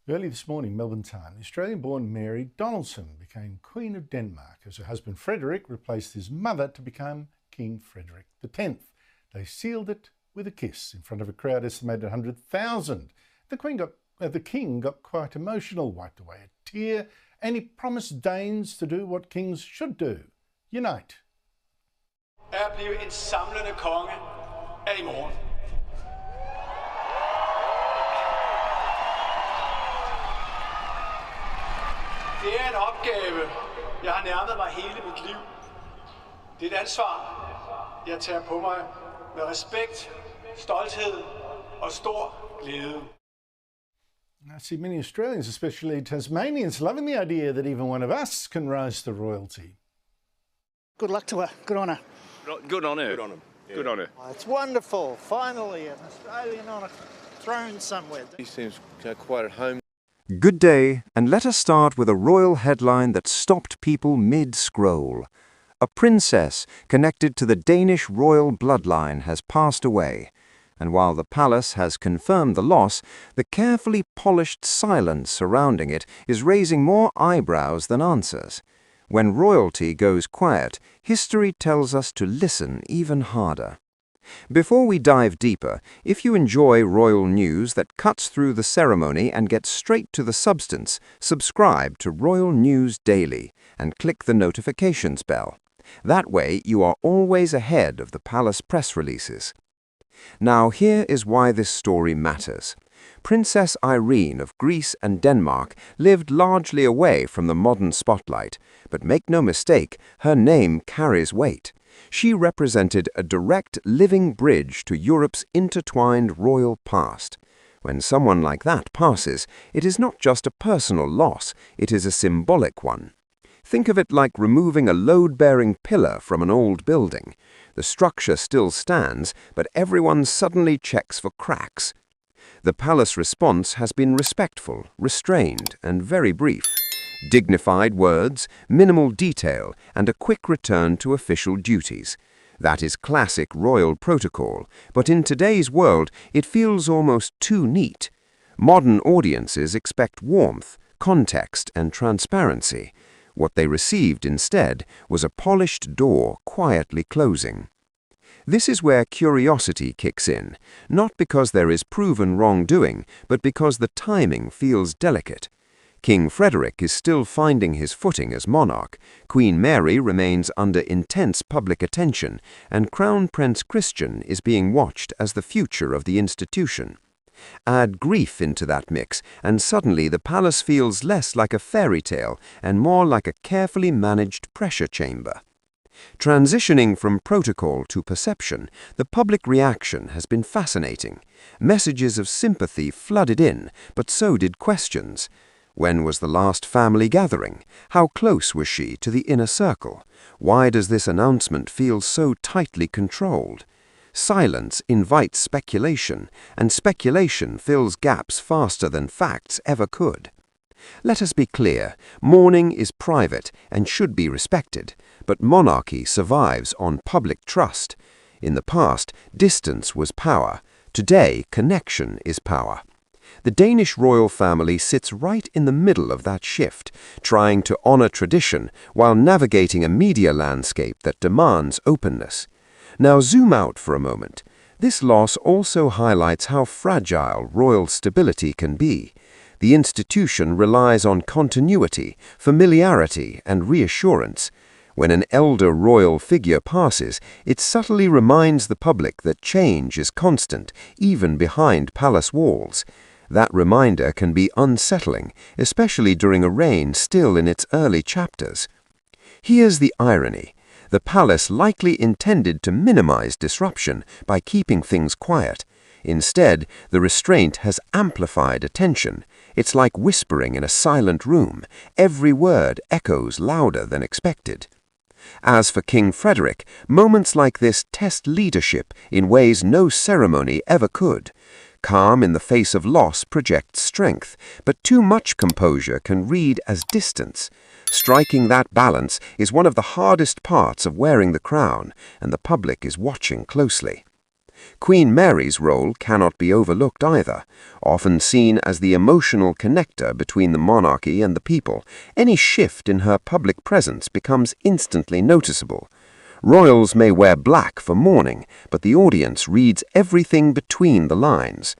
Early this morning, Melbourne time, the Australian-born Mary Donaldson became Queen of Denmark as her husband Frederik replaced his mother to become King Frederik X. They sealed it with a kiss in front of a crowd estimated 100,000. The King got quite emotional, wiped away a tear, and he promised Danes to do what kings should do: unite. At blive en samlende konge er i morgen. Det er en opgave, jeg har nærmet mig hele mit liv. Det er et ansvar, jeg tager på mig med respekt, stolthed og stor glæde. I see many Australians, especially Tasmanians, loving the idea that even one of us can rise to royalty. Good luck to her. Good on her. Good on her. Good on him. Yeah. Good on her. Oh, it's wonderful. Finally, an Australian on a throne somewhere. He seems quite at home. Good day, and let us start with a royal headline that stopped people mid-scroll. A princess connected to the Danish royal bloodline has passed away, and while the palace has confirmed the loss, the carefully polished silence surrounding it is raising more eyebrows than answers. When royalty goes quiet, history tells us to listen even harder. Before we dive deeper, if you enjoy royal news that cuts through the ceremony and gets straight to the substance, subscribe to Royal News Daily and click the notifications bell. That way you are always ahead of the palace press releases. Now here is why this story matters. Princess Irene of Greece and Denmark lived largely away from the modern spotlight, but make no mistake, her name carries weight. She represented a direct living bridge to Europe's intertwined royal past. When someone like that passes, it is not just a personal loss, it is a symbolic one. Think of it like removing a load-bearing pillar from an old building. The structure still stands, but everyone suddenly checks for cracks. The palace response has been respectful, restrained, and very brief. Dignified words, minimal detail, and a quick return to official duties. That is classic royal protocol, but in today's world it feels almost too neat. Modern audiences expect warmth, context, and transparency. What they received instead was a polished door quietly closing. This is where curiosity kicks in, not because there is proven wrongdoing, but because the timing feels delicate. King Frederik is still finding his footing as monarch, Queen Mary remains under intense public attention, and Crown Prince Christian is being watched as the future of the institution. Add grief into that mix, and suddenly the palace feels less like a fairy tale and more like a carefully managed pressure chamber. Transitioning from protocol to perception, the public reaction has been fascinating. Messages of sympathy flooded in, but so did questions. When was the last family gathering? How close was she to the inner circle? Why does this announcement feel so tightly controlled? Silence invites speculation, and speculation fills gaps faster than facts ever could. Let us be clear, mourning is private and should be respected, but monarchy survives on public trust. In the past, distance was power. Today, connection is power. The Danish royal family sits right in the middle of that shift, trying to honor tradition while navigating a media landscape that demands openness. Now zoom out for a moment. This loss also highlights how fragile royal stability can be. The institution relies on continuity, familiarity, and reassurance. When an elder royal figure passes, it subtly reminds the public that change is constant, even behind palace walls. That reminder can be unsettling, especially during a reign still in its early chapters. Here's the irony. The palace likely intended to minimize disruption by keeping things quiet. Instead, the restraint has amplified attention. It's like whispering in a silent room. Every word echoes louder than expected. As for King Frederik, moments like this test leadership in ways no ceremony ever could. Calm in the face of loss projects strength, but too much composure can read as distance. Striking that balance is one of the hardest parts of wearing the crown, and the public is watching closely. Queen Mary's role cannot be overlooked either. Often seen as the emotional connector between the monarchy and the people, any shift in her public presence becomes instantly noticeable. Royals may wear black for mourning, but the audience reads everything between the lines.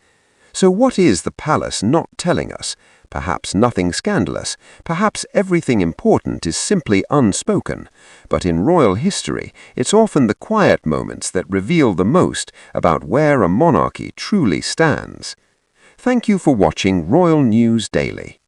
So what is the palace not telling us? Perhaps nothing scandalous, perhaps everything important is simply unspoken. But in royal history, it's often the quiet moments that reveal the most about where a monarchy truly stands. Thank you for watching Royal News Daily.